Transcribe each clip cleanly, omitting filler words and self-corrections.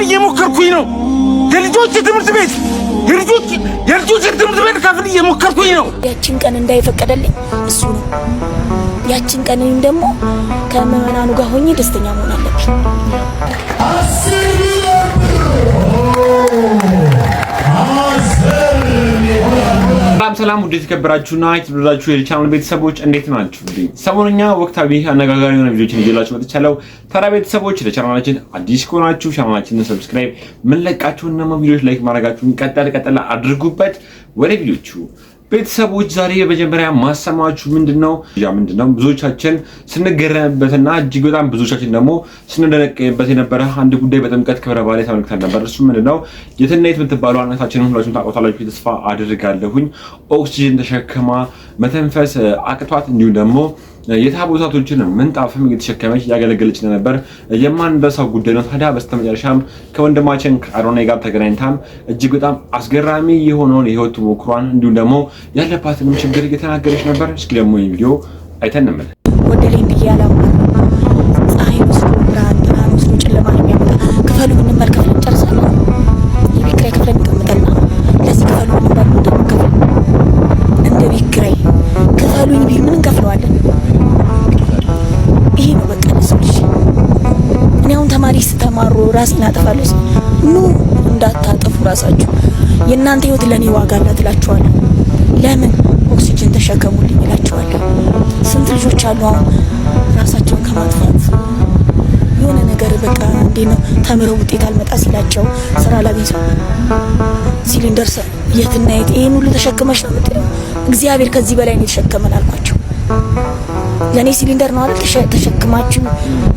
ልከፍል እየሞከርኩኝ ነው። የልጆች ትምህርት ቤት ልከፍል እየሞከርኩኝ ነው። ያችን ቀን እንዳይፈቀደልኝ እሱ ነው። ያችን ቀን እኔም ደግሞ ከመመናኑ ጋር ሆኜ ደስተኛ መሆን አለብኝ። ሰላም ውድ የተከበራችሁና የተወደዳችሁ የቻናል ቤተሰቦች እንዴት ናችሁ? ሰሞኑኛ ወቅታዊ አነጋጋሪ የሆነ ቪዲዮችን ይዤላችሁ መጥቻለሁ። ታዲያ ቤተሰቦች ለቻናላችን አዲስ ከሆናችሁ ቻናላችንን ሰብስክራይብ፣ ምንለቃችሁና ቪዲዮዎች ላይክ ማድረጋችሁን ቀጠል አድርጉበት። ወደ ቪዲዮቹ ቤተሰቦች ዛሬ በመጀመሪያ ማሰማችሁ ምንድነው ብዙዎቻችን ስንገረምበትና እጅግ በጣም ብዙዎቻችን ደግሞ ስንደነቅበት የነበረ አንድ ጉዳይ በጥምቀት ክብረ በዓል ተመልክተን ነበር። እሱ ምንድነው የትናየት የምትባለው እናታችንን ሁላችሁም ታውቃላችሁ ተስፋ አድርጋለሁኝ። ኦክሲጅን ተሸክማ መተንፈስ አቅቷት እንዲሁም ደግሞ የታቦታቶችን ምንጣፍም እየተሸከመች ያገለገለች ነበር። የማንረሳው ጉዳይ ነው። ታዲያ በስተመጨረሻም ከወንድማችን ከአሮናይ ጋር ተገናኝታም እጅግ በጣም አስገራሚ የሆነውን የህይወት ሞክሯን እንዲሁም ደግሞ ያለባትንም ችግር እየተናገረች ነበር። እስኪ ደግሞ ይህ ቪዲዮ አይተን እንመለስ። ወደሌን ብያለሁ። ፀሐይ ወስዶ ብርሃን ወስዶ ጨለማ ነው የሚያመጣ። ክፈሉ እንመልከት እንጨርሳለን። የቤት ኪራይ ክፍለን እንቀምጠና ለዚህ ክፈሉ እንባል ደግሞ እንደ ቤት ኪራይ ክፈሉኝ ቢል ምን እንከፍለዋለን? ይሄ ነው በቃ ለሰዎች። እኔ አሁን ተማሪ ስተማሩ ራሴን አጠፋለሁ። ኑ እንዳታጠፉ ራሳችሁ። የእናንተ ህይወት ለኔ ዋጋ አላት እላችኋለሁ። ለምን ኦክሲጅን ተሸከሙልኝ እላችኋለሁ። ስንት ልጆች አሉ አሁን ራሳቸውን ከማጥፋት የሆነ ነገር በቃ እንዴ ነው ተምረው ውጤት አልመጣ ሲላቸው ስራ ላገኝ ሲሊንደር የትና የት ይሄን ሁሉ ተሸክመሽ ነው የምትለው። እግዚአብሔር ከዚህ በላይ ነው የተሸከመን አልኳቸው። ለኔ ሲሊንደር ነው አይደል ተሸክማችሁ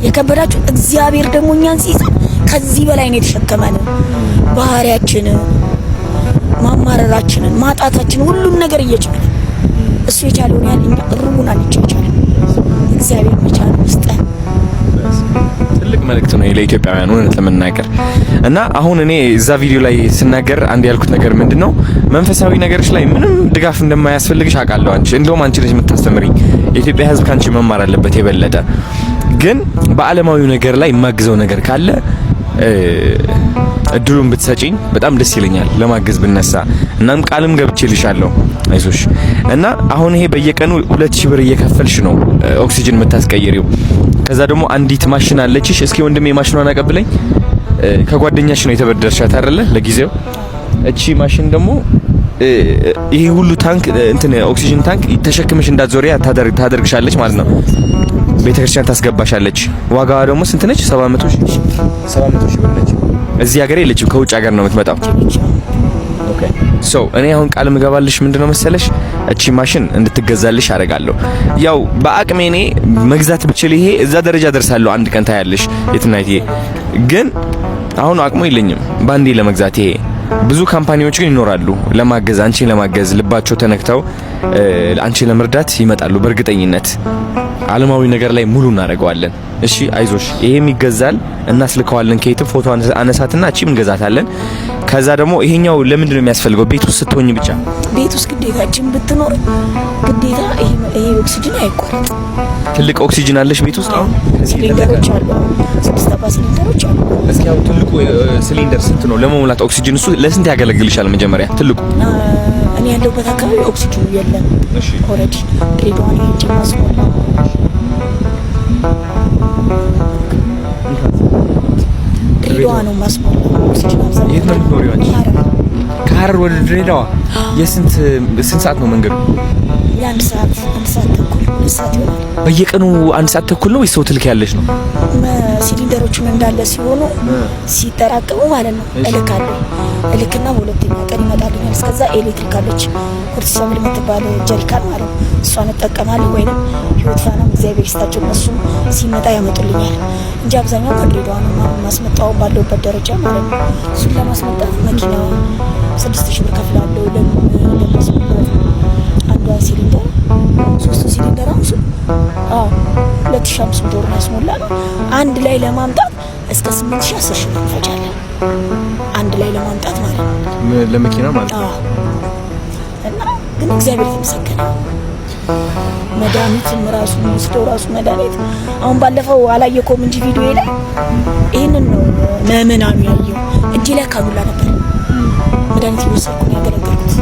የከበዳችሁ። እግዚአብሔር ደግሞ እኛን ሲይዘን ከዚህ በላይ ነው የተሸከመን። ባህሪያችን፣ ማማረራችንን፣ ማጣታችንን ሁሉም ነገር እየቻለ እሱ የቻለውን ያህል እኛ ሩቡን አንቻቻለን። እግዚአብሔር መቻል መስጠት ትልቅ መልእክት ነው ለኢትዮጵያውያን እውነት ለመናገር እና አሁን እኔ እዛ ቪዲዮ ላይ ስናገር አንድ ያልኩት ነገር ምንድነው መንፈሳዊ ነገሮች ላይ ምንም ድጋፍ እንደማያስፈልግሽ አውቃለሁ። እንደውም አንቺ ልጅ የምታስተምሪኝ የኢትዮጵያ ሕዝብ ካንቺ መማር አለበት የበለጠ። ግን በዓለማዊው ነገር ላይ የማግዘው ነገር ካለ እድሉን ብትሰጪኝ በጣም ደስ ይለኛል ለማገዝ ብነሳ። እናም ቃልም ገብቼልሻለሁ አይዞሽ። እና አሁን ይሄ በየቀኑ 2000 ብር እየከፈልሽ ነው ኦክሲጅን የምታስቀይሪው። ከዛ ደግሞ አንዲት ማሽን አለችሽ። እስኪ ወንድሜ ማሽኗን አቀብለኝ። ከጓደኛሽ ነው የተበደርሻት አይደለ ለጊዜው። እቺ ማሽን ደግሞ ይሄ ሁሉ ታንክ ኦክሲጅን ታንክ ተሸክመሽ እንዳትዞሪያ ታደርግሻለች ማለት ነው። ቤተክርስቲያን ታስገባሻለች። ዋጋዋ ደግሞ ስንት ነች? 700 ሺህ ብር ነች። እዚህ ሀገር የለችም፣ ከውጭ ሀገር ነው የምትመጣው። ኦኬ ሶ እኔ አሁን ቃል ምገባልሽ ምንድነው መሰለሽ እቺ ማሽን እንድትገዛልሽ አደርጋለሁ። ያው በአቅሜ እኔ መግዛት ብችል ይሄ እዛ ደረጃ ደርሳለሁ አንድ ቀን ታያለሽ የትናይት። ግን አሁን አቅሙ የለኝም ባንዴ ለመግዛት። ይሄ ብዙ ካምፓኒዎች ግን ይኖራሉ ለማገዝ፣ አንቺን ለማገዝ ልባቸው ተነክተው አንቺን ለመርዳት ይመጣሉ በእርግጠኝነት። ዓለማዊ ነገር ላይ ሙሉ እናደርገዋለን። እሺ አይዞሽ፣ ይሄም ይገዛል እናስልከዋለን። ከየትም ፎቶ አነሳትና እቺም እንገዛታለን። ከዛ ደግሞ ይሄኛው ለምንድን ነው የሚያስፈልገው? ቤት ውስጥ ስትሆኝ ብቻ። ቤት ውስጥ ግዴታችን ብትኖር ግዴታ ይሄ ኦክሲጅን አይቋረጥ። ትልቅ ኦክሲጅን አለሽ ቤት ውስጥ? አሁን ሲሊንደሮች አሉ፣ 6 ሲሊንደሮች አሉ። እስኪ ያው ትልቁ ሲሊንደር ስንት ነው ለመሙላት ኦክሲጅን? እሱ ለስንት ያገለግልሻል? መጀመሪያ ትልቁ እኔ ያለሁበት አካባቢ ኦክሲጅን የለም። እሺ ኦሬዲ ድሬዳዋ ነው ማስሞላ ድሬዳዋ ነው ማስሞላ ኦክሲጅን አብዛኛው። የት ነው የምትኖሪው አንቺ? ከሐረር ወደ ድሬዳዋ ስንት ሰዓት ነው መንገዱ? የአንድ ሰዓት ተኩል ይሆናል። በየቀኑ 1 ሰዓት ተኩል ነው ወይስ ሰው ትልክ ያለሽ ነው? ሲሊንደሮቹን እንዳለ ሲሆኑ ሲጠራቀሙ ማለት ነው እልክና በሁለተኛ ቀን ይመጣልኛል። እስከዛ ኤሌክትሪክ አለች ኮርቲሰብል የምትባል ጀሪካን ማለት ነው። እሷን እጠቀማለሁ። ወይንም ህይወት ፋናም እግዚአብሔር ይስጣቸው እነሱ ሲመጣ ያመጡልኛል እንጂ አብዛኛው ከድሬዳዋ ነው ማስመጣው ባለውበት ደረጃ ማለት ነው። እሱን ለማስመጣት መኪና 6000 ብር ከፍላለሁ ለማስመጣት። አንዷ ሲሊንደር 3 ሲሊንደር አሁን 2500 ብር ማስሞላ ነው። አንድ ላይ ለማምጣት እስከ 8000 10,000 ብር እንፈጃለን። አንድ ላይ ለማምጣት ማለት ነው ለመኪና ማለት ነው። እና ግን እግዚአብሔር ይመስገን መድኃኒትም ራሱ ወስደው ራሱ መድኃኒት አሁን ባለፈው አላየከውም እንጂ ቪዲዮ ላይ ይሄንን ነው በምናኑ ያየው እጄ ላይ ካሉላ ነበር። መድኃኒት እየወሰድኩ ነው ያገለገልኩት።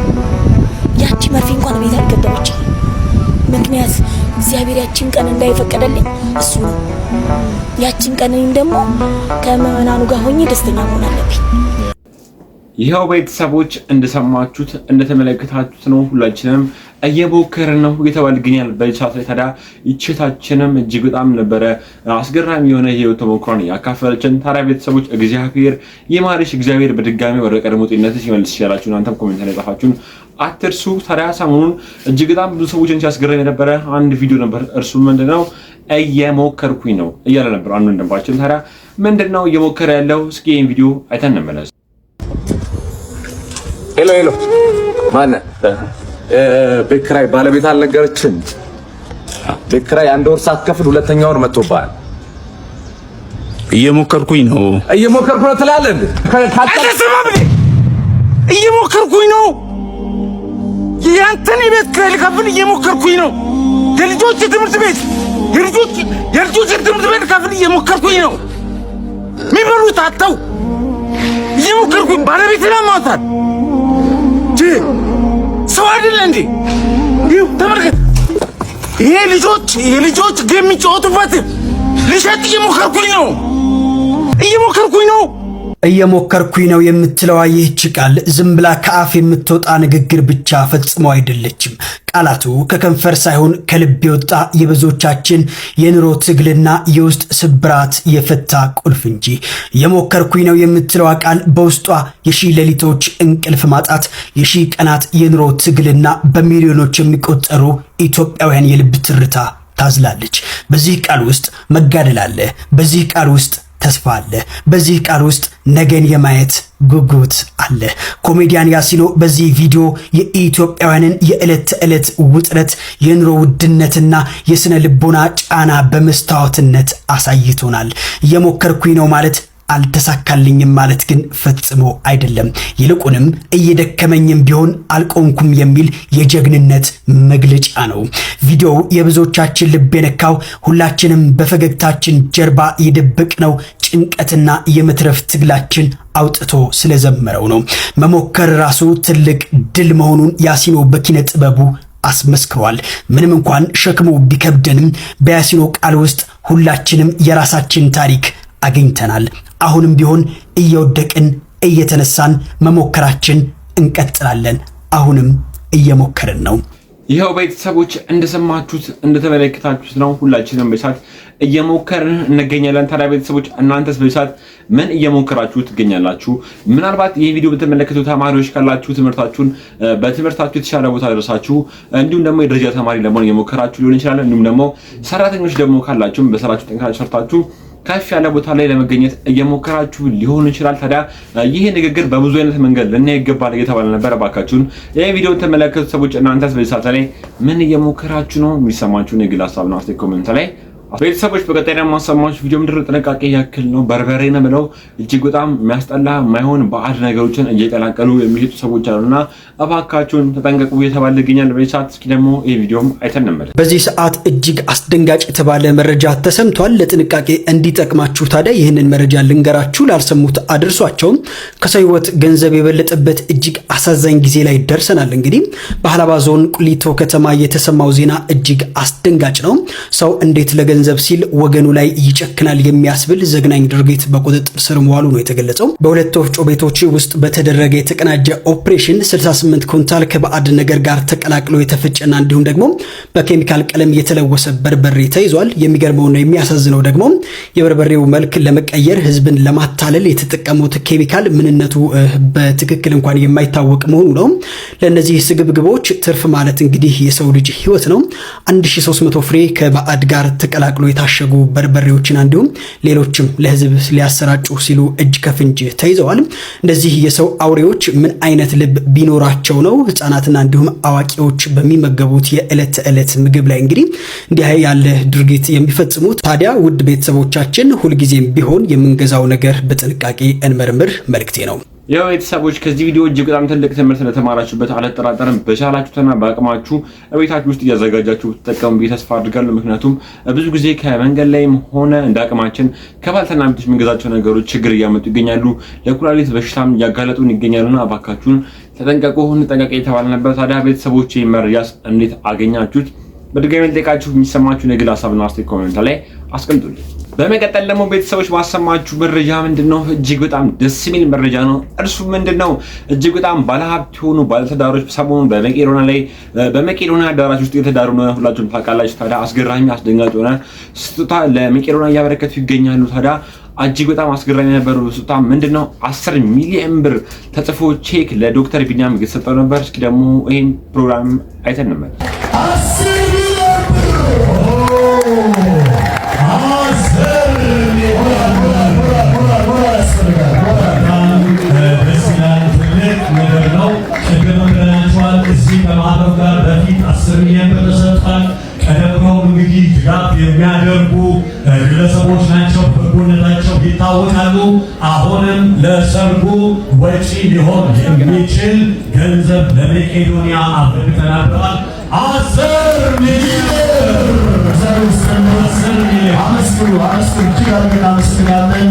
ያቺ መርፌ እንኳን ቤት አልገደበች። ምክንያት እግዚአብሔር ያቺን ቀን እንዳይፈቀደልኝ እሱ ነው። ያቺን ቀን እኔም ደግሞ ከምናኑ ጋር ሆኜ ደስተኛ መሆን አለብኝ። ይሄው ቤተሰቦች እንደሰማችሁት እንደተመለከታችሁት ነው። ሁላችንም እየሞከርን ነው እየተባለ ይገኛል በቻት ላይ። ታዲያ ይችታችንም እጅግ በጣም ነበረ አስገራሚ የሆነ ህይወት ተሞክሮን ያካፈለችን። ታዲያ ቤተሰቦች እግዚአብሔር ይማርሽ፣ እግዚአብሔር በድጋሚ ወደ ቀድሞ ጤንነትሽ ይመልስሽ ያላችሁ እናንተም ኮሜንት ላይ ጻፋችሁን አትርሱ። ታዲያ ሰሞኑን እጅግ በጣም ብዙ ሰዎችን ሲያስገርም የነበረ አንድ ቪዲዮ ነበር። እርሱ ምንድነው እየሞከርኩኝ ነው እያለ ነበር አንዱ እንደባችን። ታዲያ ምንድነው እየሞከረ ያለው? እስኪ ይሄን ቪዲዮ አይተን እንመለስ። ሄሎ ማነህ? ቤት ኪራይ ባለቤት አልነገረችም? ቤት ኪራይ አንድ ወር ሳትከፍል ሁለተኛ ወር መጥቶብሃል። እየሞከርኩኝ ነው ትላለህ እንዴ? እየሞከርኩኝ ነው። ያንተን ቤት ኪራይ ልከፍል እየሞከርኩኝ ነው። የልጆች ትምህርት ቤት ልከፍል እየሞከርኩኝ ነው። የሚበሉት አጥተው እየሞከርኩኝ ባለቤቴን አማታል። ሰው አይደለ እንዴ? ይኸው ተመልከት። ይሄ ልጆች ጌም የሚጫወቱበት ልሸጥ እየሞከርኩኝ ነው የምትለዋ ይህች ቃል ዝም ብላ ከአፍ የምትወጣ ንግግር ብቻ ፈጽሞ አይደለችም። ቃላቱ ከከንፈር ሳይሆን ከልብ የወጣ የብዙዎቻችን የኑሮ ትግልና የውስጥ ስብራት የፈታ ቁልፍ እንጂ። እየሞከርኩኝ ነው የምትለዋ ቃል በውስጧ የሺህ ሌሊቶች እንቅልፍ ማጣት፣ የሺህ ቀናት የኑሮ ትግልና በሚሊዮኖች የሚቆጠሩ ኢትዮጵያውያን የልብ ትርታ ታዝላለች። በዚህ ቃል ውስጥ መጋደል አለ። በዚህ ቃል ውስጥ ተስፋ አለ። በዚህ ቃል ውስጥ ነገን የማየት ጉጉት አለ። ኮሜዲያን ያሲኖ በዚህ ቪዲዮ የኢትዮጵያውያንን የዕለት ተዕለት ውጥረት፣ የኑሮ ውድነትና የስነ ልቦና ጫና በመስታወትነት አሳይቶናል። እየሞከርኩኝ ነው ማለት አልተሳካልኝም ማለት ግን ፈጽሞ አይደለም። ይልቁንም እየደከመኝም ቢሆን አልቆምኩም የሚል የጀግንነት መግለጫ ነው። ቪዲዮው የብዙዎቻችን ልብ የነካው ሁላችንም በፈገግታችን ጀርባ የደበቅነው ጭንቀትና የመትረፍ ትግላችን አውጥቶ ስለዘመረው ነው። መሞከር ራሱ ትልቅ ድል መሆኑን ያሲኖ በኪነ ጥበቡ አስመስክሯል። ምንም እንኳን ሸክሙ ቢከብደንም በያሲኖ ቃል ውስጥ ሁላችንም የራሳችን ታሪክ አግኝተናል። አሁንም ቢሆን እየወደቅን እየተነሳን መሞከራችን እንቀጥላለን። አሁንም እየሞከርን ነው። ይሄው ቤተሰቦች እንደሰማችሁት እንደተመለከታችሁት ነው። ሁላችንም በሰዓት እየሞከርን እንገኛለን። ታዲያ ቤተሰቦች እናንተስ በሰዓት ምን እየሞከራችሁ ትገኛላችሁ? ምናልባት ይሄ ቪዲዮ በተመለከቱ ተማሪዎች ካላችሁ ትምህርታችሁን በትምህርታችሁ የተሻለ ቦታ ደረሳችሁ፣ እንዲሁም ደግሞ የደረጃ ተማሪ ለመሆን እየሞከራችሁ ሊሆን ይችላል። እንዲሁም ደግሞ ሰራተኞች ደግሞ ካላችሁ በስራችሁ ጠንክራችሁ ሰርታችሁ ከፍ ያለ ቦታ ላይ ለመገኘት እየሞከራችሁ ሊሆን ይችላል። ታዲያ ይሄ ንግግር በብዙ አይነት መንገድ ልናይ ይገባል እየተባለ ነበር። ባካችሁን ይሄ ቪዲዮ ተመለከቱ ሰዎች እናንተስ በዚህ ሰዓት ላይ ምን እየሞከራችሁ ነው? የሚሰማችሁን የግል ሀሳብና አስተያየት ኮሜንት ላይ ቤተሰቦች በቀጣይ ደግሞ ማሰማችሁ ቪዲዮ ምድር ጥንቃቄ ያክል ነው። በርበሬ ነው ብለው እጅግ በጣም የሚያስጠላ የማይሆን ባዕድ ነገሮችን እየቀላቀሉ የሚሸጡ ሰዎች አሉና እባካችሁን ተጠንቀቁ እየተባለ ይገኛል። በሰዓት እስኪ ደግሞ ይሄ ቪዲዮም አይተን እንመለስ። በዚህ ሰዓት እጅግ አስደንጋጭ የተባለ መረጃ ተሰምቷል። ለጥንቃቄ እንዲጠቅማችሁ ታዲያ ይህንን መረጃ ልንገራችሁ፣ ላልሰሙት አድርሷቸው። ከሰው ሕይወት ገንዘብ የበለጠበት እጅግ አሳዛኝ ጊዜ ላይ ደርሰናል። እንግዲህ በሀላባ ዞን ቁሊቶ ከተማ የተሰማው ዜና እጅግ አስደንጋጭ ነው። ሰው እንዴት ለገንዘብ ሲል ወገኑ ላይ ይጨክናል የሚያስብል ዘግናኝ ድርጊት በቁጥጥር ስር መዋሉ ነው የተገለጸው። በሁለት ወፍጮ ቤቶች ውስጥ በተደረገ የተቀናጀ ኦፕሬሽን 68 ኩንታል ከባዕድ ነገር ጋር ተቀላቅሎ የተፈጨና እንዲሁም ደግሞ በኬሚካል ቀለም የተለወሰ በርበሬ ተይዟል። የሚገርመውና የሚያሳዝነው ደግሞ የበርበሬው መልክ ለመቀየር ህዝብን ለማታለል የተጠቀሙት ኬሚካል ምንነቱ በትክክል እንኳን የማይታወቅ መሆኑ ነው። ለነዚህ ስግብግቦች ትርፍ ማለት እንግዲህ የሰው ልጅ ህይወት ነው። 1300 ፍሬ ከባዕድ ጋር ተቀላቅሎ የታሸጉ በርበሬዎችን እንዲሁም ሌሎችም ለህዝብ ሊያሰራጩ ሲሉ እጅ ከፍንጅ ተይዘዋል። እንደዚህ የሰው አውሬዎች ምን አይነት ልብ ቢኖራቸው ነው ህፃናትና እንዲሁም አዋቂዎች በሚመገቡት የዕለት ተዕለት ምግብ ላይ እንግዲህ እንዲህ ያለ ድርጊት የሚፈጽሙት? ታዲያ ውድ ቤተሰቦቻችን ሁልጊዜም ቢሆን የምንገዛው ነገር በጥንቃቄ እንመርምር መልእክቴ ነው። ያው ቤተሰቦች ከዚህ ቪዲዮ እጅግ በጣም ትልቅ ትምህርት ለተማራችሁበት አልጠራጠርም። በቻላችሁትና በአቅማችሁ ቤታችሁ ውስጥ እያዘጋጃችሁ ተጠቀሙ ብዬ ተስፋ አድርጋለሁ። ምክንያቱም ብዙ ጊዜ ከመንገድ ላይም ሆነ እንደ አቅማችን ከባልትና ቤቶች የምንገዛቸው ነገሮች ችግር እያመጡ ይገኛሉ። ለኩላሊት በሽታም እያጋለጡን ይገኛሉና እባካችሁን ተጠንቀቁ፣ እንጠንቀቅ የተባለ ነበር። ታዲያ ቤተሰቦች መረጃስ እንዴት አገኛችሁት? በድጋሚ ልጠይቃችሁ። የሚሰማችሁ የግል ሀሳብና አስተያየት ኮሜንት ላይ አስቀምጡልኝ። በመቀጠል ደግሞ ቤተሰቦች ማሰማችሁ መረጃ ምንድነው? እጅግ በጣም ደስ የሚል መረጃ ነው። እርሱ ምንድነው? እጅግ በጣም ባለሀብት የሆኑ ባለትዳሮች ሰሞኑን በመቄዶንያ አዳራሽ ውስጥ የተዳሩ ነው። ሁላችሁም ታውቃላችሁ። ታዲያ አስገራሚ አስደንጋጭ ሆነ ስጦታ ለመቄዶንያ እያበረከቱ ይገኛሉ። ታዲያ እጅግ በጣም አስገራሚ የነበሩ ስጦታ ምንድነው? 10 ሚሊዮን ብር ተጽፎ ቼክ ለዶክተር ቢኒያም የተሰጠው ነበር። እስኪ ደግሞ ይሄን ፕሮግራም አይተን ነበር። ቀደም እንግዲህ ድጋፍ የሚያደርጉ ግለሰቦች ናቸው። በጎነታቸው ይታወቃሉ። አሁንም ለሰርጉ ወጪ ሊሆን የሚችል ገንዘብ ለመቄዶንያ አበርክተናል ብለዋል። 10 ሚሊዮን እጅግ አድርገን እናመሰግናለን።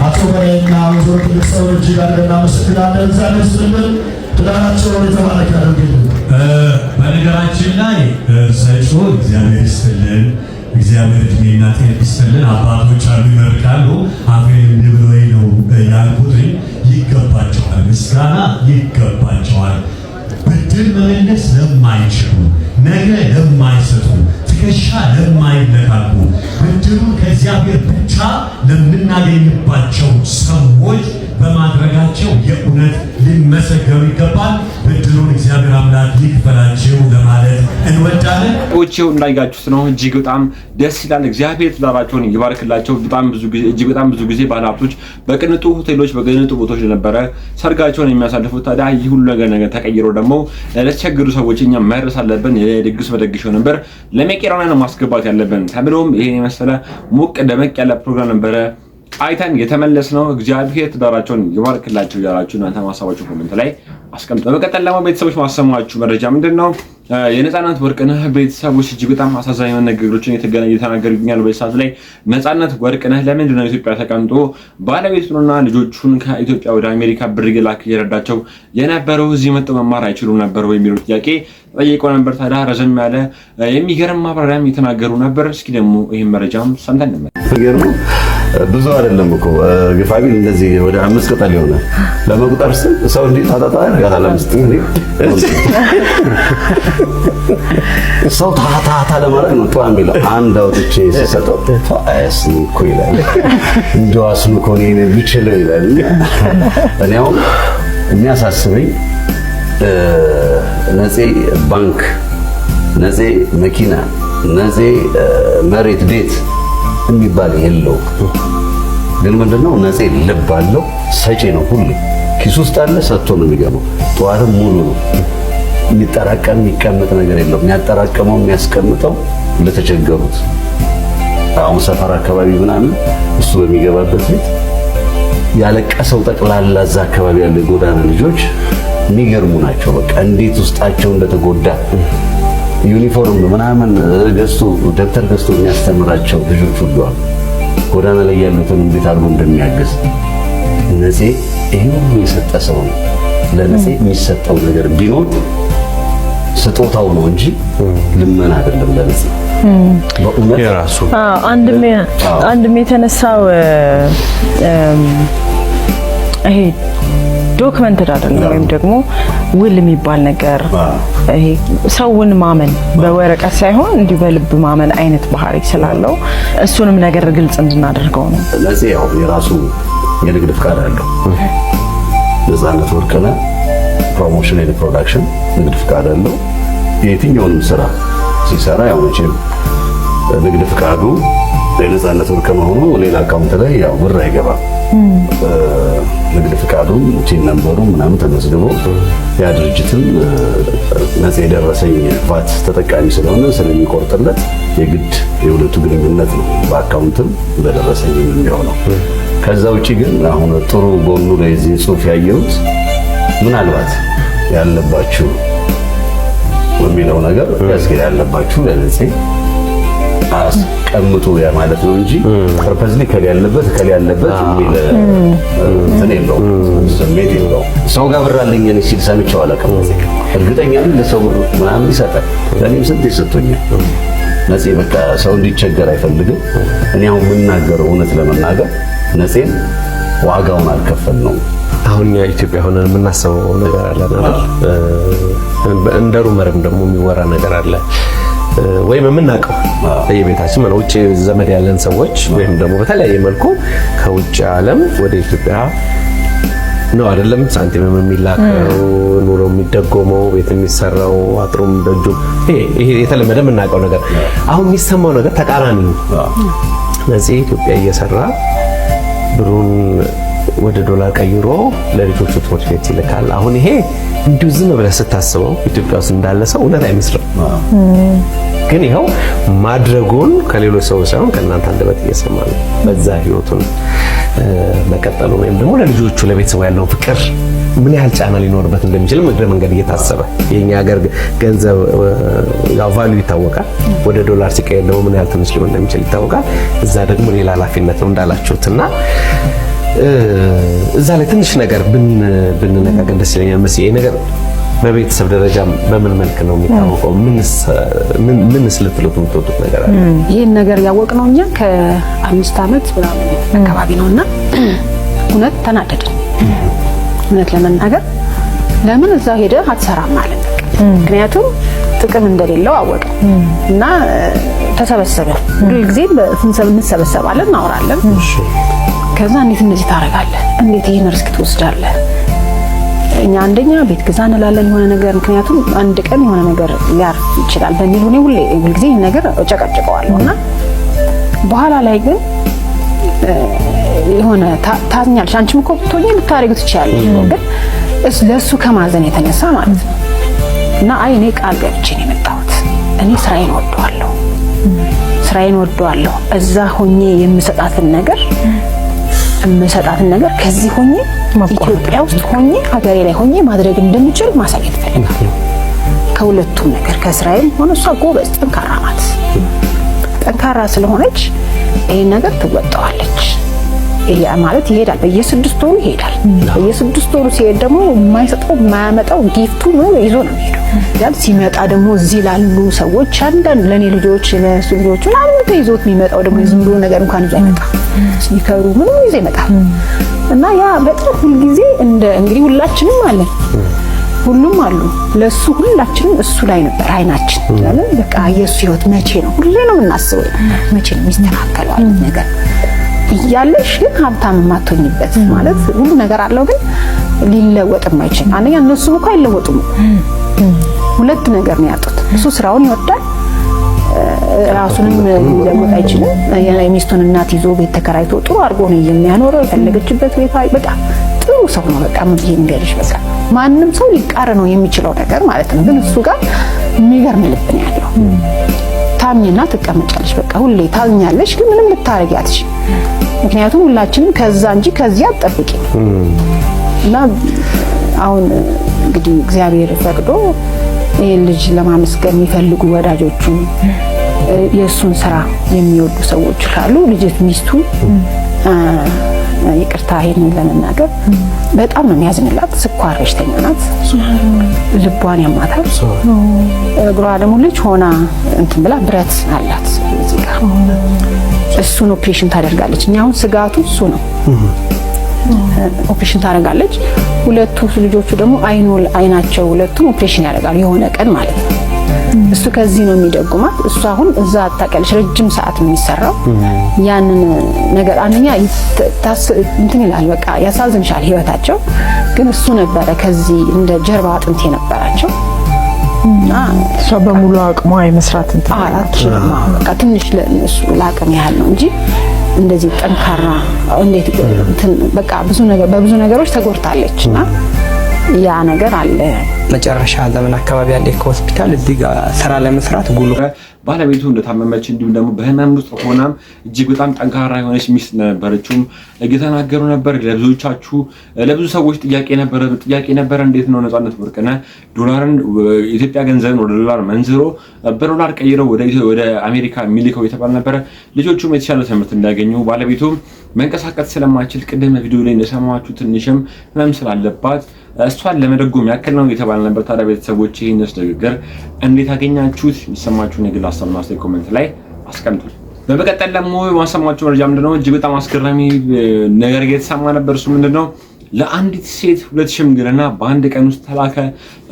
አቶ በላይና ወይዘሮ ትልቅ ሰው እጅግ አድርገን እናመሰግናለን። እግዚአብሔር ይስጥልን፣ ትዳራቸውን የተባረከ ያድርግልን። በነገራችን ላይ ሰጪው እግዚአብሔር ይስጥልን፣ እግዚአብሔር እድሜና ጤና ይስጥልን። አባቶች አሉ ይመርቃሉ። አፌን እንብሎይ ነው ያልኩት። ይገባቸዋል፣ ምስጋና ይገባቸዋል። ብድር መመለስ ለማይችሉ ነገ ለማይሰጡ ትከሻ ለማይነካኩ ብድሩን ከእግዚአብሔር ብቻ ለምናገኝባቸው ሰዎች በማድረጋቸው የእውነት ሊመሰገኑ ይገባል። ብድሩን እግዚአብሔር አምላክ ይክፈላቸው ለማለት እንወዳለን። ኦቼው እንዳያችሁት ነው። እጅግ በጣም ደስ ይላል። እግዚአብሔር ትዳራቸውን ይባርክላቸው። እጅግ በጣም ብዙ ጊዜ ባለሀብቶች በቅንጡ ሆቴሎች በቅንጡ ቦታዎች ለነበረ ሰርጋቸውን የሚያሳልፉት። ታዲያ ይህ ሁሉ ነገር ተቀይሮ ደግሞ ለተቸገሩ ሰዎች እኛ መድረስ አለብን። የድግስ መደገሻው ነበር ለመቄዶንያ ነው ማስገባት ያለብን ተብሎም ይሄን የመሰለ ሞቅ ደመቅ ያለ ፕሮግራም ነበረ አይተን የተመለስ ነው። እግዚአብሔር ትዳራቸውን ይባርክላቸው ያላችሁ እናንተ ማሳባችሁ ኮሜንት ላይ አስቀምጡ። በመቀጠል ደግሞ ቤተሰቦች ማሰማችሁ መረጃ ምንድነው? የነጻነት ወርቅነህ ቤተሰቦች እጅግ በጣም አሳዛኝ ነገሮችን እየተናገሩ ይገኛሉ። በሰዓት ላይ ነጻነት ወርቅነህ ለምንድን ነው ኢትዮጵያ ተቀምጦ ባለቤቱንና ልጆቹን ከኢትዮጵያ ወደ አሜሪካ ብር እየላከ እየረዳቸው የነበረው እዚህ መጥተው መማር አይችሉም ነበር ወይ የሚለው ጥያቄ ጠይቀው ነበር። ታዲያ ረዘም ያለ የሚገርም ማብራሪያም የተናገሩ ነበር። እስኪ ደግሞ ይህን መረጃም ሰምተን ነበር። ብዙ አይደለም እኮ ግፋቢል እንደዚህ ወደ 5 ቅጠል ይሆናል ለመቁጠር ሰው እንዴት ታጣጣ ያታላ ምስጥ ሰው ታታታ ለማድረግ ነው ቷ የሚለው አንድ አውጥቼ ሲሰጠው ቷአስኑ እኮ ይላል እንደው አስኑ እኮ ነው ቢችለው ይላል። እኔ አሁን የሚያሳስበኝ ነፂ ባንክ፣ ነፂ መኪና፣ ነፂ መሬት ቤት የሚባል የለው። ግን ምንድነው ነፂ ልብ አለው፣ ሰጪ ነው። ሁሉ ኪስ ውስጥ አለ፣ ሰጥቶ ነው የሚገባው። ጠዋትም ሙሉ ነው። የሚጠራቀም የሚቀመጥ ነገር የለውም። የሚያጠራቀመው የሚያስቀምጠው ለተቸገሩት። አሁን ሰፈር አካባቢ ምናምን እሱ በሚገባበት ቤት ያለቀሰው ጠቅላላ እዛ አካባቢ ያለ ጎዳና ልጆች የሚገርሙ ናቸው። በቃ እንዴት ውስጣቸው እንደተጎዳ ዩኒፎርም ምናምን ገዝቶ ደብተር ገዝቶ የሚያስተምራቸው ልጆች ሁሉ አሉ። ጎዳና ላይ ያሉትን እንዴት አድርጎ እንደሚያገዝ ነፂ ይሄ ሁሉ የሰጠ ሰው ነው። ለነፂ የሚሰጠው ነገር ቢኖር ስጦታው ነው እንጂ ልመና አይደለም። ለነፂ በእውነት የራሱ አንድም የተነሳው ይሄ ዶክመንትድ አይደለም ወይም ደግሞ ውል የሚባል ነገር ይሄ ሰውን ማመን በወረቀት ሳይሆን እንዲሁ በልብ ማመን አይነት ባህሪ ስላለው እሱንም ነገር ግልጽ እንድናደርገው ነው። ነፂ ያው የራሱ የንግድ ፍቃድ አለው። ነጻነት ወርቅነህ ፕሮሞሽን ኤንድ ፕሮዳክሽን ንግድ ፍቃድ አለው። የትኛውንም ስራ ሲሰራ ያው መቼም ንግድ ፍቃዱ የነጻነት ወርቅ መሆኑ ሌላ አካውንት ላይ ያው ብር አይገባም። ንግድ ፍቃዱን ቲን ነምበሩ ምናምን ተመዝግቦ ያ ድርጅትም ነፃ የደረሰኝ ቫት ተጠቃሚ ስለሆነ ስለሚቆርጥለት የግድ የሁለቱ ግንኙነት ነው። በአካውንትም በደረሰኝ የሚሆነው ከዛ ውጪ ግን አሁን ጥሩ ጎኑ ላይ እዚህ ጽሑፍ ያየሁት ምናልባት ያለባችሁ የሚለው ነገር ያስገድ ያለባችሁ ለነጽ አስቀምጡ ያ ማለት ነው እንጂ ፐርፐዝሊ ከሊ ያለበት የሚል እንትን የለውም። ስሜት የለውም። ሰው ጋር ብር አለኝ እኔ ሲል ሰምቼው አላውቅም። እርግጠኛ ነኝ ለሰው ምናምን ይሰጣል። ለኔም ስንት ይሰጡኛል። ነጽ በቃ ሰው እንዲቸገር አይፈልግም። እኔ አሁን የምናገረው እውነት ለመናገር ነጽን ዋጋውን አልከፈልነውም። አሁን ኢትዮጵያ ሆነን የምናስበው ነገር አለ አይደል? እንደ ሩመርም ደግሞ የሚወራ ነገር አለ ወይም የምናውቀው በየቤታችን ማለት ውጭ ዘመድ ያለን ሰዎች ወይም ደግሞ በተለያየ መልኩ ከውጭ ዓለም ወደ ኢትዮጵያ ነው አይደለም ሳንቲም የሚላከው ኑሮ የሚደጎመው ቤት የሚሰራው አጥሩም ደጁ ይሄ የተለመደ የምናውቀው ነገር። አሁን የሚሰማው ነገር ተቃራኒ ነው። ለዚህ ኢትዮጵያ እየሰራ ብሩን ወደ ዶላር ቀይሮ ለልጆቹ ትምህርት ቤት ይልካል። አሁን ይሄ እንዲሁ ዝም ብለህ ስታስበው ኢትዮጵያ ውስጥ እንዳለ ሰው እውነት አይመስልም። ግን ይኸው ማድረጉን ከሌሎች ሰዎች ሳይሆን ከእናንተ አንደበት እየሰማ ነው። በዛ ህይወቱን መቀጠሉ ወይም ደግሞ ለልጆቹ ለቤተሰቡ ያለው ፍቅር ምን ያህል ጫና ሊኖርበት እንደሚችል እግረ መንገድ እየታሰበ የኛ ሀገር ገንዘብ ያው ቫልዩ ይታወቃል። ወደ ዶላር ሲቀየር ደግሞ ምን ያህል ትንሽ ሊሆን እንደሚችል ይታወቃል። እዛ ደግሞ ሌላ ኃላፊነት ነው እንዳላችሁትና እዛ ላይ ትንሽ ነገር ብንነጋገር ደስ ይለኛል። መሲዬ ነገር በቤተሰብ ደረጃ በምን መልክ ነው የሚታወቀው? ምንስ ልትሉት የምትወዱት ነገር አለ? ይህን ነገር ያወቅነው እኛ ከ5 ዓመት ምናምን አካባቢ ነውና እውነት ተናደድን። እውነት ለመናገር ለምን እዛ ሄደ አትሰራም ማለት ነው። ምክንያቱም ጥቅም እንደሌለው አወቀ እና ተሰበሰበ። ሁልጊዜ እንሰበሰባለን፣ እናወራለን። ከዛ እንዴት እንደዚህ ታረጋለህ? እንዴት ይሄን ሪስክ ትወስዳለህ? እኛ አንደኛ ቤት ግዛ እንላለን የሆነ ነገር ምክንያቱም አንድ ቀን የሆነ ነገር ሊያርፍ ይችላል በሚል ሁልጊዜ ይሄን ነገር ጨቀጭቀዋለሁና በኋላ ላይ ግን የሆነ ታዝኛለሽ። አንቺም እኮ ብትሆኚ ልታረጊው ትችያለሽ፣ ግን ለሱ ከማዘን የተነሳ ማለት ነው። እና አይ እኔ ቃል ገብቼ ነው የመጣሁት። እኔ ስራዬን ወደዋለሁ። እዛ ሆኜ የምሰጣትን ነገር ከዚህ ሆኜ ኢትዮጵያ ውስጥ ሆኜ ሀገሬ ላይ ሆኜ ማድረግ እንደምችል ማሳየት ፈልጋለሁ። ከሁለቱም ነገር ከስራዬም ሆነ እሷ ጎበዝ ጠንካራ ስለሆነች ይሄን ነገር ትወጣዋለች። ይሄ ማለት ይሄዳል፣ በየ6 ወሩ ይሄዳል። በየ6 ወሩ ሲሄድ ደግሞ የማያመጣው ጊፍቱ ነው ይዞ ነው የሚሄደው። ያል ሲመጣ ደግሞ እዚህ ላሉ ሰዎች አንዳንድ ለኔ ልጆች ለሱ ልጆች ምናምን ተይዞት የሚመጣው ደግሞ ዝም ብሎ ነገር እንኳን ይዞ አይመጣም። ሲከሩ ምንም ይዞ ይመጣል እና ያ በጣም ሁልጊዜ እንግዲህ ሁላችንም አለን፣ ሁሉም አሉ። ለሱ ሁላችንም እሱ ላይ ነበር አይናችን። ለምን በቃ የሱ ህይወት መቼ ነው ሁሌ ነው የምናስበው፣ መቼ ነው የሚስተካከለው አይነት ነገር እያለሽ ግን ሀብታም ማትሆኝበት ማለት ሁሉ ነገር አለው ግን ሊለወጥ የማይችል አንደኛ እነሱም እኮ አይለወጡም። ሁለት ነገር ነው ያጡት። እሱ ስራውን ይወዳል፣ ራሱንም ሊለወጥ አይችልም። የሚስቱን እናት ይዞ ቤት ተከራይቶ ጥሩ አድርጎ ነው የሚያኖረው። የፈለገችበት ቤት በጣም ጥሩ ሰው ነው። በቃ ምን ይንገርሽ፣ በቃ ማንም ሰው ሊቃረነው የሚችለው ነገር ማለት ነው። ግን እሱ ጋር የሚገርም ልብ ነው ያለው። ታምኝና ትቀመጫለሽ፣ በቃ ሁሌ ታዝኛለሽ፣ ግን ምንም ልታረጊ አትችይም። ምክንያቱም ሁላችንም ከዛ እንጂ ከዚህ አትጠብቂ እና አሁን እንግዲህ እግዚአብሔር ፈቅዶ ይሄን ልጅ ለማመስገን የሚፈልጉ ወዳጆቹ የሱን ስራ የሚወዱ ሰዎች ካሉ ልጅት ሚስቱ ይቅርታ ይሄን ለመናገር በጣም ነው የሚያዝንላት። ስኳር በሽተኛ ናት፣ ልቧን ያማታል። እግሯ ደግሞ ልጅ ሆና እንትን ብላ ብረት አላት እዚህ ጋር። እሱን ኦፕሬሽን ታደርጋለች። እኛ አሁን ስጋቱ እሱ ነው። ኦፕሬሽን ታደርጋለች። ሁለቱ ልጆቹ ደግሞ አይናቸው ሁለቱም ኦፕሬሽን ያደርጋሉ የሆነ ቀን ማለት ነው። እሱ ከዚህ ነው የሚደጉማት። እሱ አሁን እዛ አታቀልሽ ረጅም ሰዓት ነው የሚሰራው። ያንን ነገር አንኛ እንትን ይላል፣ በቃ ያሳዝንሻል ህይወታቸው። ግን እሱ ነበረ ከዚህ እንደ ጀርባ አጥንት የነበራቸው እና እሷ በሙሉ አቅሟ የመስራት እንትን በቃ ትንሽ ለእሱ ለአቅም ያህል ነው እንጂ እንደዚህ ጠንካራ እንዴት እንትን በቃ በብዙ ነገሮች ተጎድታለች እና ያ ነገር አለ። መጨረሻ ዘመን አካባቢ ያለ ሆስፒታል እዚህ ጋር ስራ ለመስራት ጉሉ ባለቤቱ እንደታመመች እንዲሁም ደግሞ በህመም ውስጥ ሆናም እጅግ በጣም ጠንካራ የሆነች ሚስት ነበረችው እየተናገሩ ነበር። ለብዙዎቻችሁ ለብዙ ሰዎች ጥያቄ ነበር እንዴት ነው ነፃነት ወርቅነህ ዶላርን ኢትዮጵያ ገንዘብን ወደ ዶላር መንዝሮ በዶላር ቀይረው ወደ አሜሪካ የሚልከው የተባለ ነበር። ልጆቹም የተሻለ ትምህርት እንዲያገኙ ባለቤቱም መንቀሳቀስ ስለማይችል ቅድመ ቪዲዮ ላይ እንደሰማችሁ ትንሽም ህመም ስላለባት እሷን ለመደጎም ያክል ነው የተባለ ነበር። ታዲያ ቤተሰቦች ይህንን ንግግር እንዴት አገኛችሁት? የሚሰማችሁን የግል ሀሳብና አስተያየት ኮሜንት ላይ አስቀምጡ። በመቀጠል ደግሞ የማሰማችሁ መረጃ ምንድነው እጅግ በጣም አስገራሚ ነገር እየተሰማ ነበር። እሱ ምንድነው ለአንዲት ሴት 2 ሽምግልና በአንድ ቀን ውስጥ ተላከ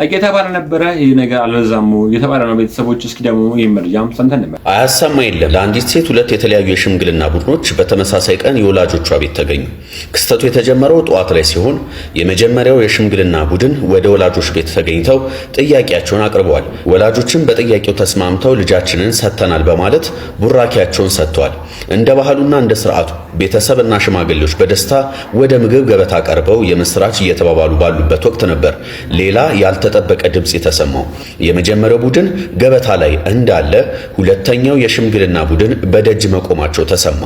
እየተባለ ነበረ። ይሄ ነገር አልበዛም እየተባለ ነው። ቤተሰቦች እስኪ ደግሞ ይሄን መረጃም ሰምተን ነበር። አያሰማ የለም። ለአንዲት ሴት 2 የተለያዩ የሽምግልና ቡድኖች በተመሳሳይ ቀን የወላጆቿ ቤት ተገኙ። ክስተቱ የተጀመረው ጠዋት ላይ ሲሆን የመጀመሪያው የሽምግልና ቡድን ወደ ወላጆች ቤት ተገኝተው ጥያቄያቸውን አቅርበዋል። ወላጆችም በጥያቄው ተስማምተው ልጃችንን ሰጥተናል በማለት ቡራኪያቸውን ሰጥተዋል። እንደ ባህሉና እንደ ስርዓቱ ቤተሰብና ሽማግሌዎች በደስታ ወደ ምግብ ገበታ ቀርበው የምስራች እየተባባሉ ባሉበት ወቅት ነበር ሌላ ያልተጠበቀ ድምጽ የተሰማው። የመጀመሪያው ቡድን ገበታ ላይ እንዳለ ሁለተኛው የሽምግልና ቡድን በደጅ መቆማቸው ተሰማ።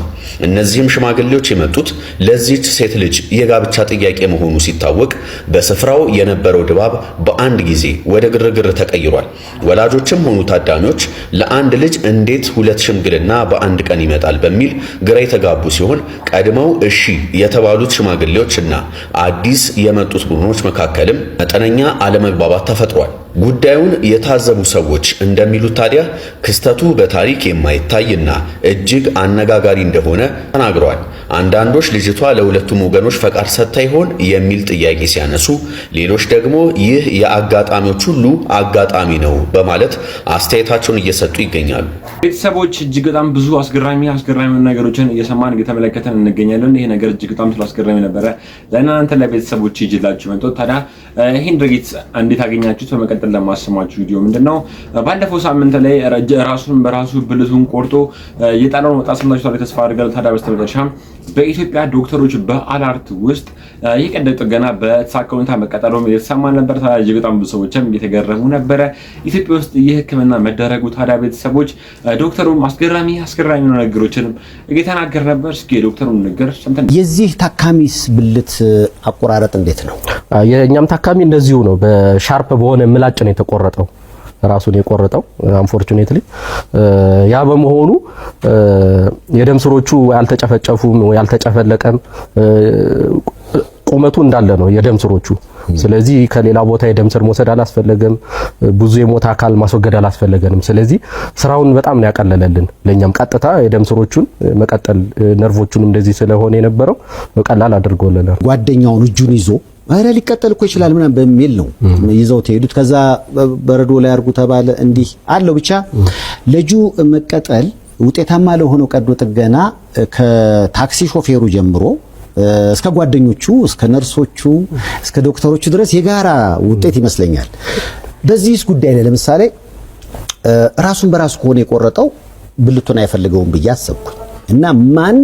እነዚህም ሽማግሌዎች የመጡት ለዚህች ሴት ልጅ የጋብቻ ጥያቄ መሆኑ ሲታወቅ በስፍራው የነበረው ድባብ በአንድ ጊዜ ወደ ግርግር ተቀይሯል። ወላጆችም ሆኑ ታዳሚዎች ለአንድ ልጅ እንዴት 2 ሽምግልና በአንድ ቀን ይመጣል በሚል ግራ የተጋቡ ሲሆን ቀድመው እሺ የተባሉት ሽማግሌዎችና አዲስ የመጡት ቡድኖች መካከልም መጠነኛ አለመግባባት ተፈጥሯል። ጉዳዩን የታዘቡ ሰዎች እንደሚሉት ታዲያ ክስተቱ በታሪክ የማይታይና እጅግ አነጋጋሪ እንደሆነ ተናግረዋል። አንዳንዶች ልጅቷ ለሁለቱም ወገኖች ፈቃድ ሰጥታ ይሆን የሚል ጥያቄ ሲያነሱ፣ ሌሎች ደግሞ ይህ የአጋጣሚዎች ሁሉ አጋጣሚ ነው በማለት አስተያየታቸውን እየሰጡ ይገኛሉ። ቤተሰቦች እጅግ በጣም ብዙ አስገራሚ ነገሮችን እየሰማን እየተመለከተን እንገኛለን። ይሄ ነገር እጅግ በጣም ስላስገራሚ ነበረ ለእናንተ ለቤተሰቦች ይጅላችሁ መጥቶ ታዲያ ይሄን ድርጊት እንዴት አገኛችሁት? በመቀጠል ለማሰማችሁ ቪዲዮ ምንድነው ባለፈው ሳምንት ላይ ራሱን በራሱ ብልቱን ቆርጦ የጣለውን ወጣት ሰምታችሁ ታዲያ ተስፋ አድርገን ታዲያ በስተመጨረሻም በኢትዮጵያ ዶክተሮች በአላርት ውስጥ የቀዶ ጥገና በተሳካ ሁኔታ መቀጠሉ የተሰማ ነበር። ታዲያ እጅግ በጣም ብዙ ሰዎችም እየተገረሙ ነበረ ይትዮጵያ ውስጥ ይህ ሕክምና መደረጉ። ታዲያ ቤተሰቦች ዶክተሩም አስገራሚ ነገሮችን እየተናገረ ነበር። እስኪ የዶክተሩን ንግግር ሰምተን የዚህ ታካሚስ ብልት አቆራረጥ እንዴት ነው? የኛም ታካሚ እንደዚሁ ነው። በሻርፕ በሆነ ምላጭ ነው የተቆረጠው ራሱን የቆረጠው አንፎርቹኔትሊ። ያ በመሆኑ የደም ስሮቹ ያልተጨፈጨፉም ያልተጨፈለቀም ቁመቱ እንዳለ ነው የደም ስሮቹ። ስለዚህ ከሌላ ቦታ የደም ስር መውሰድ አላስፈለገም። ብዙ የሞተ አካል ማስወገድ አላስፈለገንም። ስለዚህ ስራውን በጣም ነው ያቀለለልን። ለኛም ቀጥታ የደም ስሮቹን መቀጠል ነርቮቹን እንደዚህ ስለሆነ የነበረው ቀላል አድርጎልናል። ጓደኛውን እጁን ይዞ አረ ሊቀጠል እኮ ይችላል ምናምን በሚል ነው ይዘው ተሄዱት። ከዛ በረዶ ላይ አርጉ ተባለ። እንዲህ አለው ብቻ ልጁ መቀጠል ውጤታማ ለሆነው ቀዶ ጥገና ከታክሲ ሾፌሩ ጀምሮ እስከ ጓደኞቹ እስከ ነርሶቹ እስከ ዶክተሮቹ ድረስ የጋራ ውጤት ይመስለኛል። በዚህስ ጉዳይ ላይ ለምሳሌ ራሱን በራሱ ከሆነ የቆረጠው ብልቱን አይፈልገውም ብዬ አሰብኩ እና ማን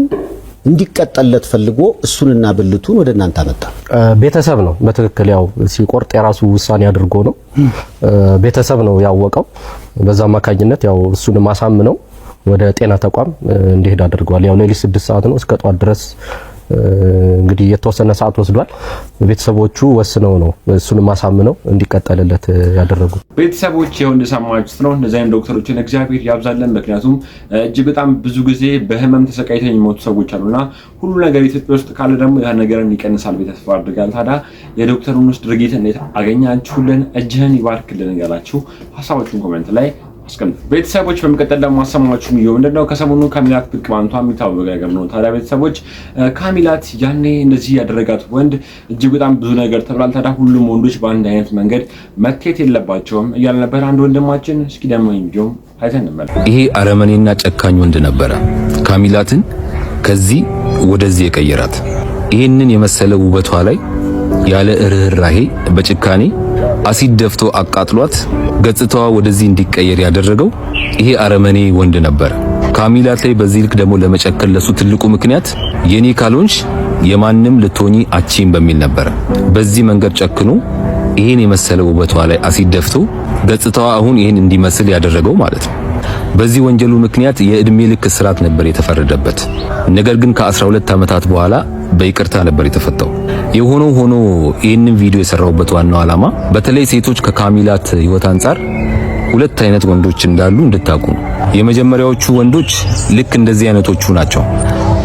እንዲቀጠልለት ፈልጎ እሱንና ብልቱን ወደ እናንተ አመጣ? ቤተሰብ ነው በትክክል ያው ሲቆርጥ የራሱ ውሳኔ አድርጎ ነው ቤተሰብ ነው ያወቀው። በዛ አማካኝነት ያው እሱን ማሳምነው ወደ ጤና ተቋም እንዲሄድ አድርጓል። ያው ሌሊት 6 ሰዓት ነው እስከ ጧት ድረስ እንግዲህ የተወሰነ ሰዓት ወስዷል። ቤተሰቦቹ ወስነው ነው እሱን ማሳምነው እንዲቀጠልለት ያደረጉት። ቤተሰቦች ይሁን እንደሰማችሁት ነው። እንደዚህ አይነት ዶክተሮችን እግዚአብሔር ያብዛልን። ምክንያቱም እጅግ በጣም ብዙ ጊዜ በህመም ተሰቃይተው የሚሞቱ ሰዎች አሉና ሁሉ ነገር ኢትዮጵያ ውስጥ ካለ ደግሞ ያ ነገርን ይቀንሳል ብዬ ተስፋ አድርጋለሁ። ታዲያ የዶክተሩን ውስጥ ድርጊት እንዴት አገኛችሁልን? እጅህን ይባርክልን ያላችሁ ሀሳባችሁን ኮሜንት ላይ አስቀምጡ። ቤተሰቦች በመቀጠል ደግሞ አሰማችሁ ነው ምንድነው ከሰሞኑ ካሚላት ብቅ ማንቷ የሚታወቅ ነገር ነው። ታዲያ ቤተሰቦች ካሚላት ያኔ እንደዚህ ያደረጋት ወንድ እጅግ በጣም ብዙ ነገር ተብሏል። ታዲያ ሁሉም ወንዶች በአንድ አይነት መንገድ መከት የለባቸውም እያለ ነበር አንድ ወንድማችን። እስኪ ደግሞ ቪዲዮ አይተን እንመለስ። ይሄ አረመኔና ጨካኝ ወንድ ነበረ ካሚላትን ከዚህ ወደዚህ የቀየራት። ይሄንን የመሰለ ውበቷ ላይ ያለ ርህራሄ በጭካኔ አሲድ ደፍቶ አቃጥሏት ገጽታዋ ወደዚህ እንዲቀየር ያደረገው ይሄ አረመኔ ወንድ ነበር። ካሚላት ላይ በዚህ ልክ ደግሞ ለመጨከል ለሱ ትልቁ ምክንያት የኔ ካልሆንሽ የማንም ልትሆኚ አቺም በሚል ነበር። በዚህ መንገድ ጨክኖ ይሄን የመሰለ ውበቷ ላይ አሲድ ደፍቶ ገጽታዋ አሁን ይሄን እንዲመስል ያደረገው ማለት ነው። በዚህ ወንጀሉ ምክንያት የእድሜ ልክ እስራት ነበር የተፈረደበት። ነገር ግን ከ12 ዓመታት በኋላ በይቅርታ ነበር የተፈታው። የሆነው ሆኖ ይህንን ቪዲዮ የሰራውበት ዋናው ዓላማ በተለይ ሴቶች ከካሚላት ህይወት አንጻር ሁለት አይነት ወንዶች እንዳሉ እንድታውቁ ነው። የመጀመሪያዎቹ ወንዶች ልክ እንደዚህ አይነቶቹ ናቸው።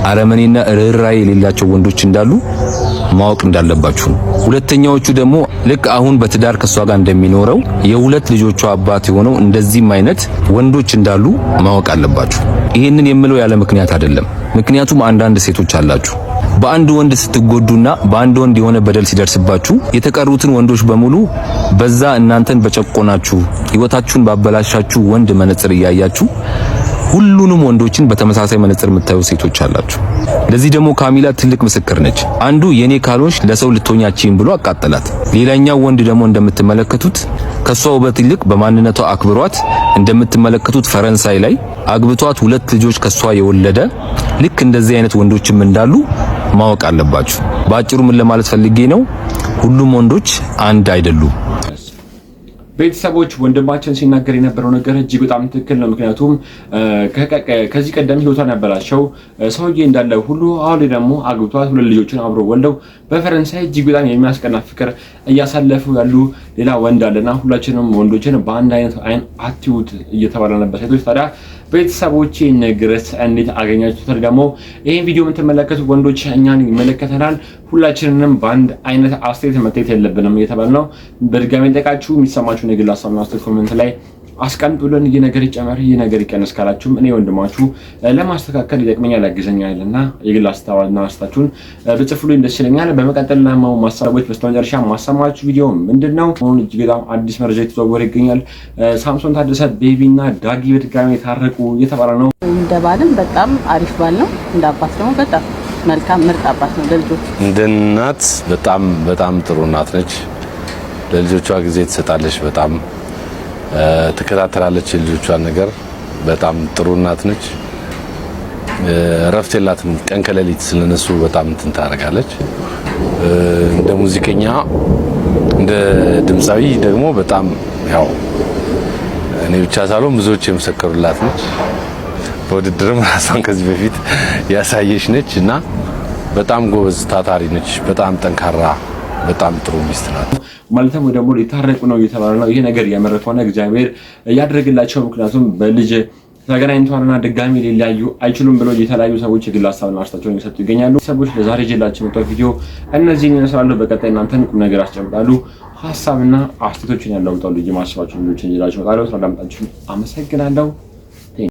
አረመኔና ርህራሄ የሌላቸው ወንዶች እንዳሉ ማወቅ እንዳለባችሁ ነው። ሁለተኛዎቹ ደግሞ ልክ አሁን በትዳር ከሷ ጋር እንደሚኖረው የሁለት ልጆቿ አባት የሆነው እንደዚህም አይነት ወንዶች እንዳሉ ማወቅ አለባችሁ። ይሄንን የምለው ያለ ምክንያት አይደለም። ምክንያቱም አንዳንድ ሴቶች አላችሁ በአንድ ወንድ ስትጎዱና በአንድ ወንድ የሆነ በደል ሲደርስባችሁ የተቀሩትን ወንዶች በሙሉ በዛ እናንተን በጨቆናችሁ ህይወታችሁን ባበላሻችሁ ወንድ መነጽር እያያችሁ ሁሉንም ወንዶችን በተመሳሳይ መነጽር የምታዩ ሴቶች አላችሁ። ለዚህ ደግሞ ካሚላት ትልቅ ምስክር ነች። አንዱ የኔ ካልሆንሽ ለሰው ልትሆኛችኝ ብሎ አቃጠላት። ሌላኛው ወንድ ደግሞ እንደምትመለከቱት ከሷ ውበት ይልቅ በማንነቷ አክብሯት እንደምትመለከቱት ፈረንሳይ ላይ አግብቷት ሁለት ልጆች ከሷ የወለደ ልክ እንደዚህ አይነት ወንዶችም እንዳሉ ማወቅ አለባችሁ። ባጭሩ ምን ለማለት ፈልጌ ነው? ሁሉም ወንዶች አንድ አይደሉም። ቤተሰቦች ወንድማችን ሲናገር የነበረው ነገር እጅግ በጣም ትክክል ነው። ምክንያቱም ከዚህ ቀደም ህይወቷን ያበላሸው ሰውዬ እንዳለ ሁሉ አሁን ደግሞ አግብቷት ሁለት ልጆችን አብሮ ወልደው በፈረንሳይ እጅግ በጣም የሚያስቀና ፍቅር እያሳለፉ ያሉ ሌላ ወንድ አለና ሁላችንም ወንዶችን በአንድ አይነት አይን አትዩት እየተባለ ነበር። ሴቶች ታዲያ ቤተሰቦቼ ነገርስ እንዴት አገኛችሁት? ደግሞ ይሄን ቪዲዮ የምትመለከቱ ወንዶች እኛን ይመለከተናል፣ ሁላችንንም በአንድ አይነት አስተያየት መታየት የለብንም እየተባለ ነው። በድጋሚ ጠቃችሁ የሚሰማችሁን የግል ሀሳብና አስተያየት ኮሜንት ላይ አስቀምጡልን። ይህ ነገር ይጨመር፣ ይህ ነገር ይቀነስ ካላችሁም እኔ ወንድማችሁ ለማስተካከል ይጠቅመኛል ያግዘኛልና የግል ሀሳብና አስተያየታችሁን ብጽፉልኝ ደስ ይለኛል። በመቀጠል ለማው ማሳቦች በስተመጨረሻ ማሰማችሁ ቪዲዮ ምንድነው? አሁን እጅግ በጣም አዲስ መረጃ የተዘዋወረ ይገኛል። ሳምሶን ታደሰ ቤቢና ዳጊ በድጋሚ ታረቁ እየተባለ ነው። እንደ ባልም በጣም አሪፍ ባል ነው፣ እንደ አባት ደግሞ በጣም መልካም ምርጥ አባት ነው ለልጆቹ። እንደ እናት በጣም ጥሩ እናት ነች። ለልጆቿ ጊዜ ትሰጣለች፣ በጣም ትከታተላለች የልጆቿን ነገር። በጣም ጥሩ እናት ነች። እረፍት የላትም። ቀን ከሌሊት ስለነሱ በጣም እንትን ታደርጋለች። እንደ ሙዚቀኛ እንደ ድምፃዊ ደግሞ በጣም ያው እኔ ብቻ ሳልሆን ብዙዎች የመሰከሩላት ነች። በውድድርም ራሷን ከዚህ በፊት ያሳየች ነች እና በጣም ጎበዝ ታታሪ ነች። በጣም ጠንካራ በጣም ጥሩ ሚስት ናት። ማለትም ደግሞ ሊታረቁ ነው እየተባለ ነው። ይሄ ነገር ያመረ ከሆነ እግዚአብሔር ያድርግላቸው። ምክንያቱም በልጅ ተገናኝተዋልና ድጋሚ ሊለያዩ አይችሉም ብለው የተለያዩ ሰዎች የግል ሀሳብና አስተያየታቸውን እየሰጡ ይገኛሉ። ሰዎች ለዛሬ ጀላችሁ መጥቶ ቪዲዮ እነዚህን ይመስላሉ። በቀጣይ እናንተን ቁም ነገር አስጨብጣሉ ሀሳብና አስተያየቶችን ያለውጣሉ። ማስባችሁ ልጆችን ይላችሁ መጣለው። ስለዳምጣችሁ አመሰግናለሁ።